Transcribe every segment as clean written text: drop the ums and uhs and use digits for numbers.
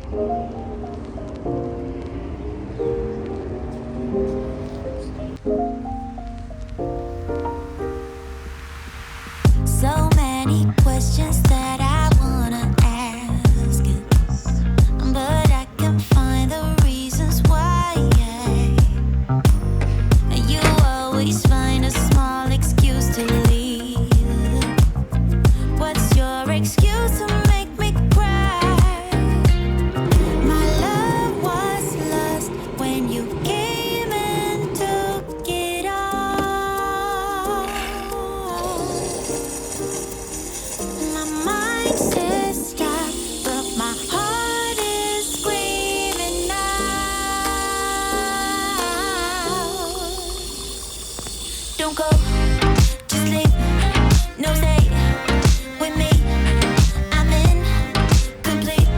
So many questions that I wanna ask, but I can't find the reasons why. You always find a small excuse to leave. What's your excuse to make me cry? My love was lost when you came and took it all. My mind says stop, but my heart is screaming out. Don't go, just leave, no stay with me. I'm incomplete.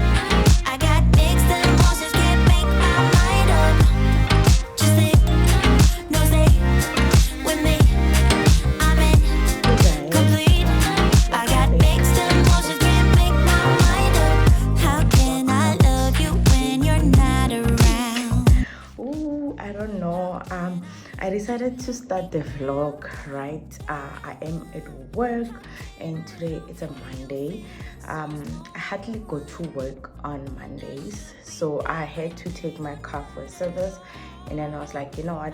I got mixed emotions, can't make my mind up. Just leave, no stay with me. I'm incomplete. I got mixed emotions, can't make my mind up. How can I love you when you're not around? Ooh, I don't know. I decided to start the vlog, right? I am at work and today it's a Monday. I hardly go to work on Mondays, so I had to take my car for service, and then I was like, you know what,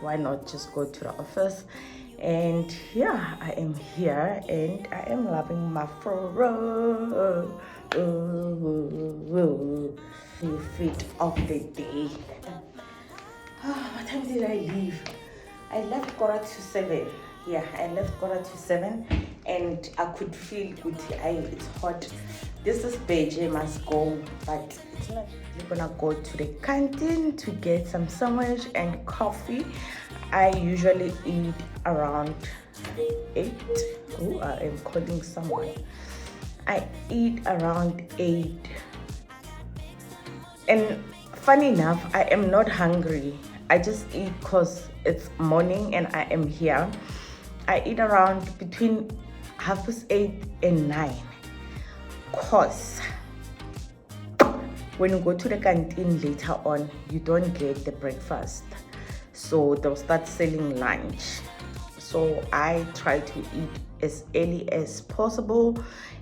why not just go to the office? And yeah, I am here and I am loving my fro. New fit of the day. What time did I leave? I left 6:45. Yeah, I left 6:45 and I could feel good. It's hot. This is beige, I must go, but it's not. We're gonna go to the canteen to get some sandwich and coffee. I usually eat around 8. Oh, I am calling someone. I eat around 8. And funny enough, I am not hungry. I just eat because it's morning and I am here. I eat around between 8:30 and 9. Cause when you go to the canteen later on, you don't get the breakfast. So they'll start selling lunch. So I try to eat as early as possible,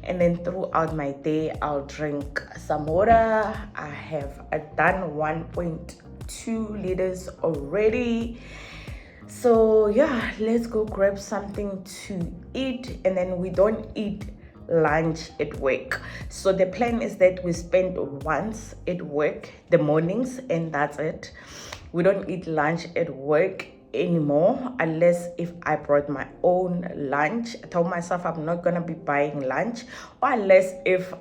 and then throughout my day I'll drink some water. I have done 1.2 liters already. So yeah, let's go grab something to eat, and then we don't eat lunch at work. So the plan is that we spend once at work the mornings and that's it. We don't eat lunch at work anymore unless if I brought my own lunch. I told myself I'm not gonna be buying lunch, or unless if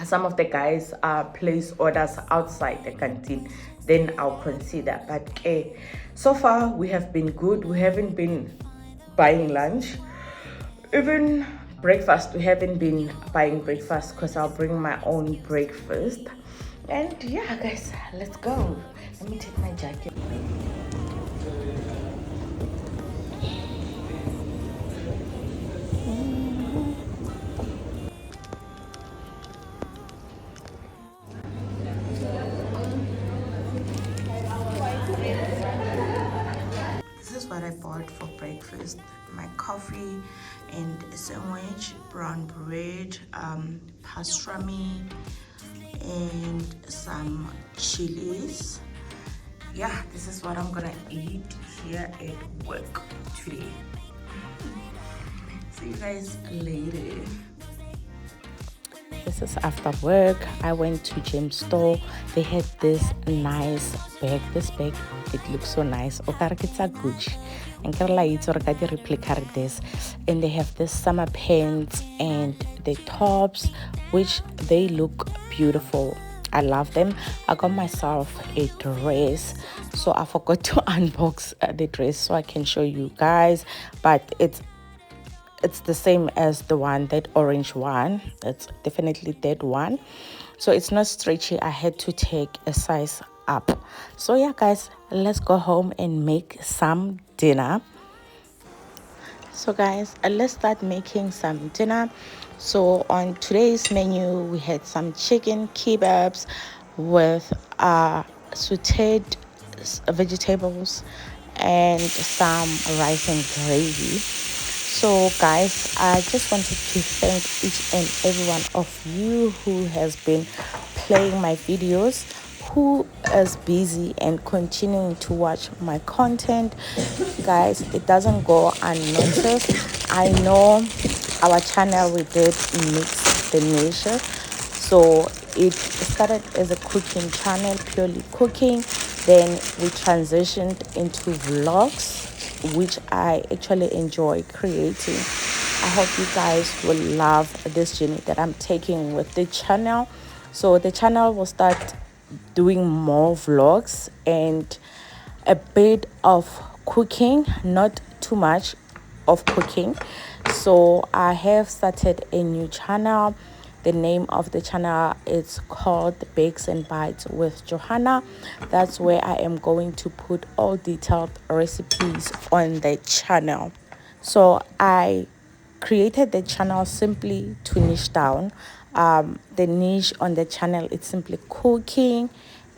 some of the guys place orders outside the canteen, then I'll consider. But so far we have been good. We haven't been buying lunch. Even breakfast, we haven't been buying breakfast because I'll bring my own breakfast. And yeah guys, let's go. Let me take my jacket. This is what I bought for breakfast: my coffee and a sandwich, brown bread, pastrami, and some chilies. Yeah, this is what I'm gonna eat here at work today. See you guys later. This is after work. I went to gym store. They had this nice bag. This bag, it looks so nice. It's a Gucci. And they have this summer pants and the tops, which they look beautiful. I love them. I got myself a dress, so I forgot to unbox the dress so I can show you guys, but it's the same as the one, that orange one. It's definitely that one. So it's not stretchy. I had to take a size up. So yeah guys, let's go home and make some dinner. So guys, let's start making some dinner. So on today's menu, we had some chicken kebabs with sauteed vegetables and some rice and gravy. So guys, I just wanted to thank each and every one of you who has been playing my videos, who is busy and continuing to watch my content. Guys, it doesn't go unnoticed. I know our channel, we did mix the nature, so it started as a cooking channel, purely cooking. Then we transitioned into vlogs, which I actually enjoy creating. I hope you guys will love this journey that I'm taking with the channel. So the channel will start doing more vlogs and a bit of cooking, not too much of cooking. So I have started a new channel. The name of the channel is called Bakes and Bites with Johanna. That's where I am going to put all detailed recipes on the channel. So I created the channel simply to niche down. The niche on the channel is simply cooking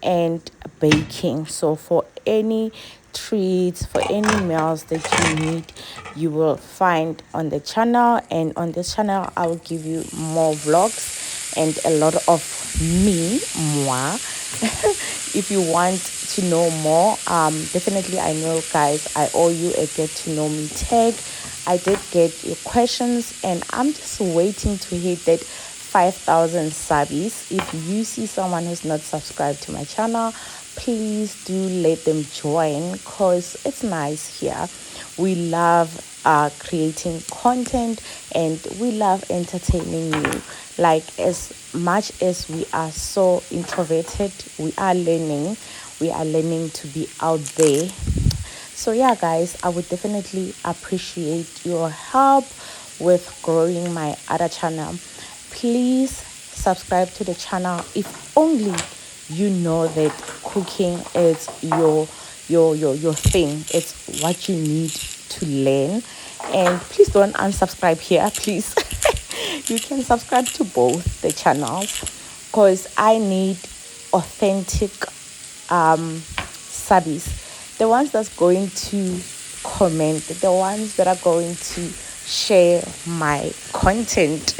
and baking. So for any treats, for any meals that you need, you will find on the channel. And on this channel, I will give you more vlogs and a lot of me, moi. If you want to know more, definitely, I know guys, I owe you a get to know me tag. I did get your questions and I'm just waiting to hit that 5,000 subbies. If you see someone who's not subscribed to my channel, please do let them join, because it's nice here. We love creating content and we love entertaining you. Like, as much as we are so introverted, we are learning to be out there. So yeah guys, I would definitely appreciate your help with growing my other channel. Please subscribe to the channel if only you know that cooking is your thing. It's what you need to learn. And please don't unsubscribe here, please. You can subscribe to both the channels, because I need authentic subbies, the ones that's going to comment, the ones that are going to share my content.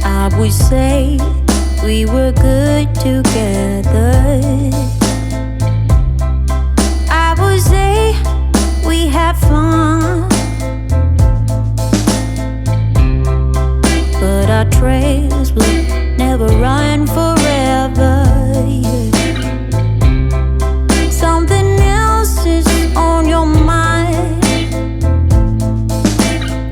I would say we were good together. I would say we had fun, but our trails will never run forever. Something else is on your mind,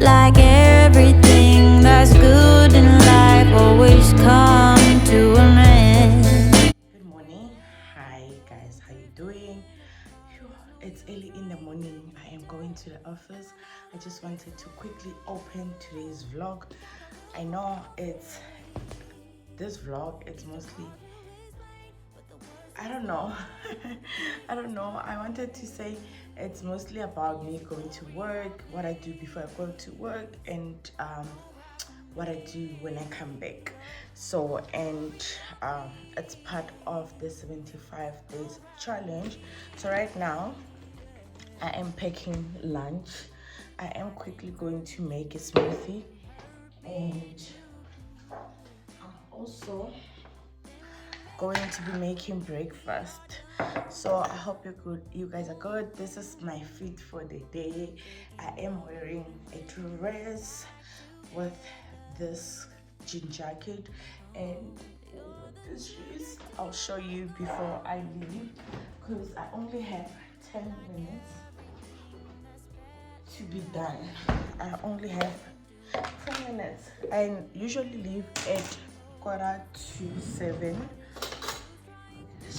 like everything that's good in life always come to an end. Good morning. Hi guys, how you doing? Phew, it's early in the morning. I am going to the office. I just wanted to quickly open today's vlog. I know this vlog, it's mostly, I don't know. I don't know. I wanted to say it's mostly about me going to work, what I do before I go to work, and what I do when I come back. So, and it's part of the 75 days challenge. So right now I am packing lunch. I am quickly going to make a smoothie, and I'm also going to be making breakfast. So I hope you guys are good. This is my fit for the day. I am wearing a dress with this jean jacket and these shoes. I'll show you before I leave, because I only have 10 minutes to be done. I only have 10 minutes. I usually leave at 6:45.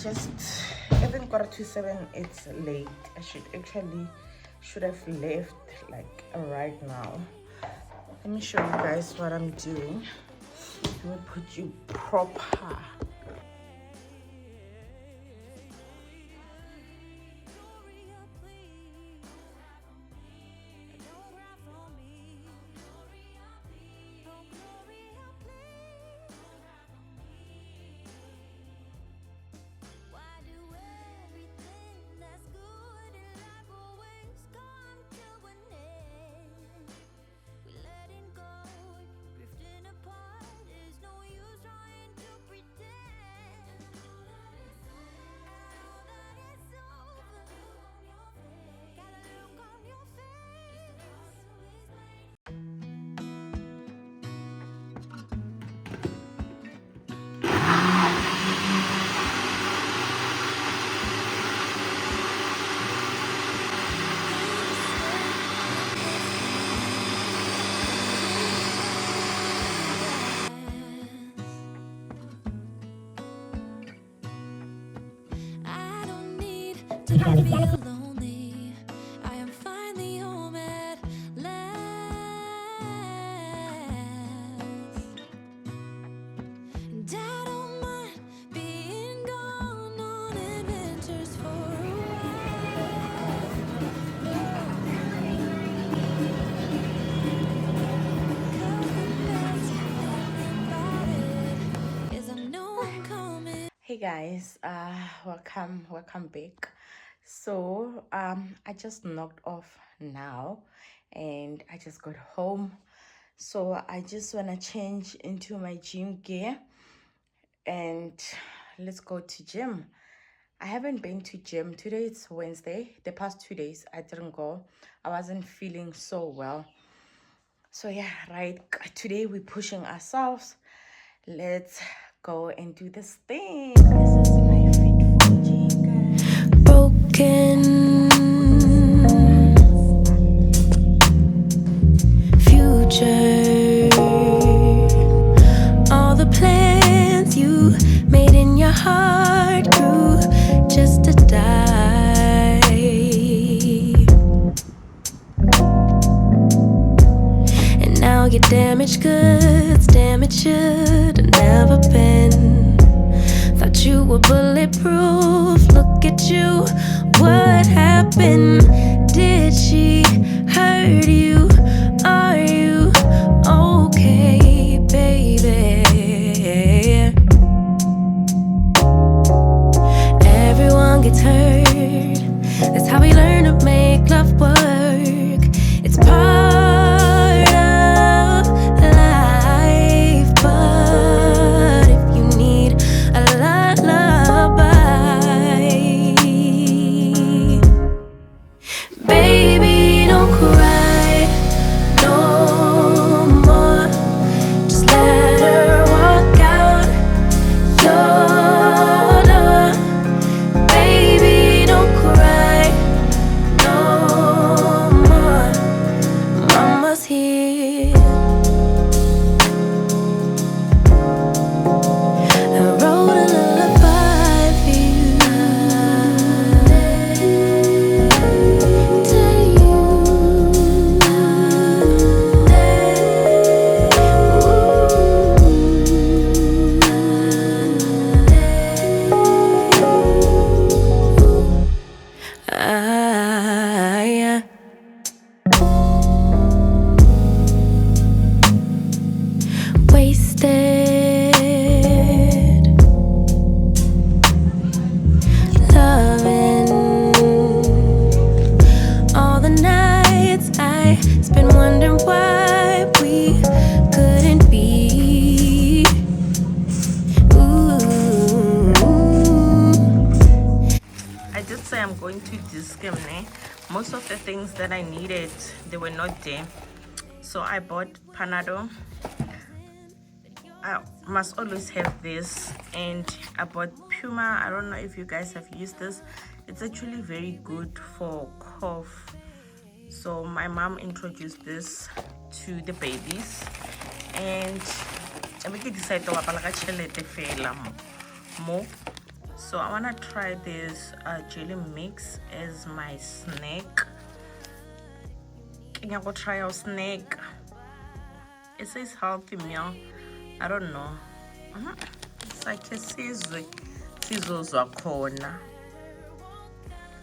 Just even 6:45, it's late. I should have left like right now. Let me show you guys what I'm doing. Let me put you proper. I don't need to feel lonely. I am finally home at last. And I don't mind being gone on adventures for a while. Hey guys, welcome back. So I just knocked off now and I just got home, so I just want to change into my gym gear and let's go to gym. I haven't been to gym. Today it's Wednesday. The past 2 days I didn't go. I wasn't feeling so well. So yeah, right, today we're pushing ourselves. Let's go and do this thing. This is my fit for gym, guys. Broken future. All the plans you made in your heart grew just to die. And now your damaged goods, damage should have never been. Thought you were bulletproof. Look at you, what happened? Did she hurt you? Are you okay, baby? Everyone gets hurt. That's how we learn to make love work. It's part of life. But if you need a lullaby, baby, don't cry no more. Just let her walk out your door. Baby, don't cry no more. Mama's here. I wrote a lullaby for you. Yeah. Wasted loving all the nights I spent wondering why we couldn't be. Ooh. I did say I'm going to discriminate. Most of the things that I needed, they were not there. So I bought Panado. I must always have this, and I bought Puma. I don't know if you guys have used this. It's actually very good for cough. So my mom introduced this to the babies, and we decided to more. So I wanna try this jelly mix as my snack. Can you go try our snack? It says healthy meal. I don't know. It's like a sizwe corner.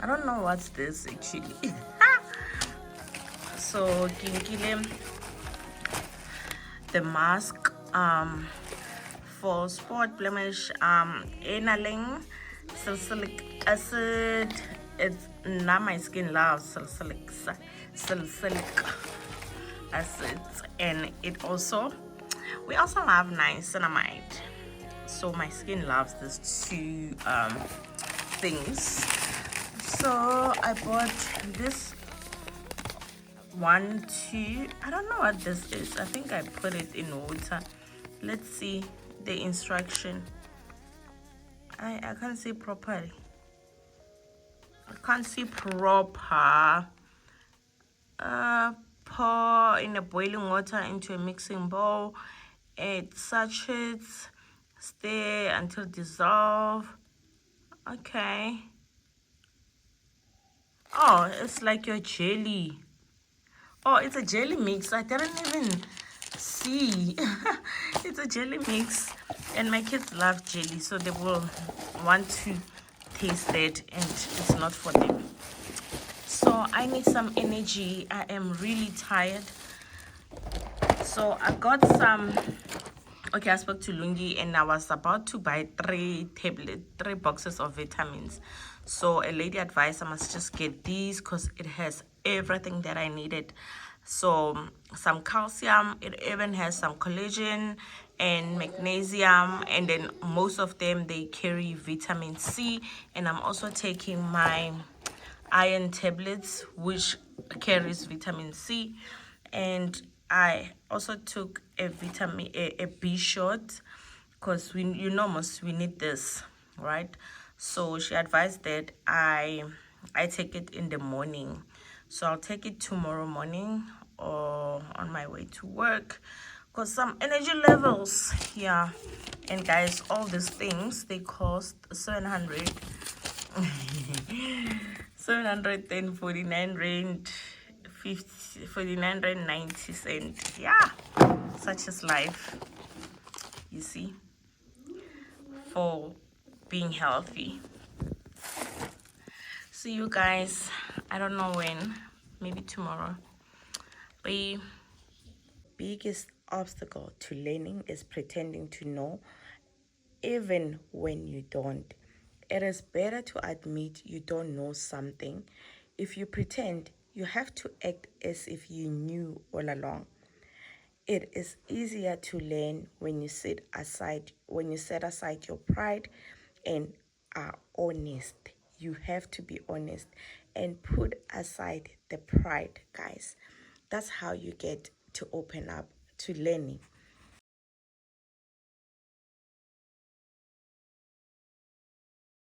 I don't know what's this actually. So kinkile the mask for spot blemish analing salicylic acid. It's not my skin loves salicylic acids, and it also we also have niacinamide. So my skin loves these two things. So I bought this one, two. I don't know what this is. I think I put it in water. Let's see the instruction. I can't see properly. I can't see proper. Pour in a boiling water into a mixing bowl. Add sachets. Stir until dissolve. Okay. Oh, it's like your jelly. Oh, it's a jelly mix. I didn't even see. It's a jelly mix. And my kids love jelly, so they will want to taste it, and it's not for them. So I need some energy. I am really tired. So I got some. Okay, I spoke to Lungi and I was about to buy three boxes of vitamins. So a lady advised I must just get these because it has everything that I needed. So some calcium, it even has some collagen and magnesium, and then most of them they carry vitamin C. And I'm also taking my iron tablets, which carries vitamin C. And I also took a a B shot, because we need this, right? So she advised that I take it in the morning. So I'll take it tomorrow morning or on my way to work, because some energy levels, yeah. And guys, all these things, they cost 749 rand, 49 rand 90 cent. Yeah, such is life, you see, for being healthy. See you guys, I don't know when, maybe tomorrow. Bye. Biggest obstacle to learning is pretending to know even when you don't. It is better to admit you don't know something. If you pretend, you have to act as if you knew all along. It is easier to learn when you set aside your pride and are honest. You have to be honest and put aside the pride, guys. That's how you get to open up to learning.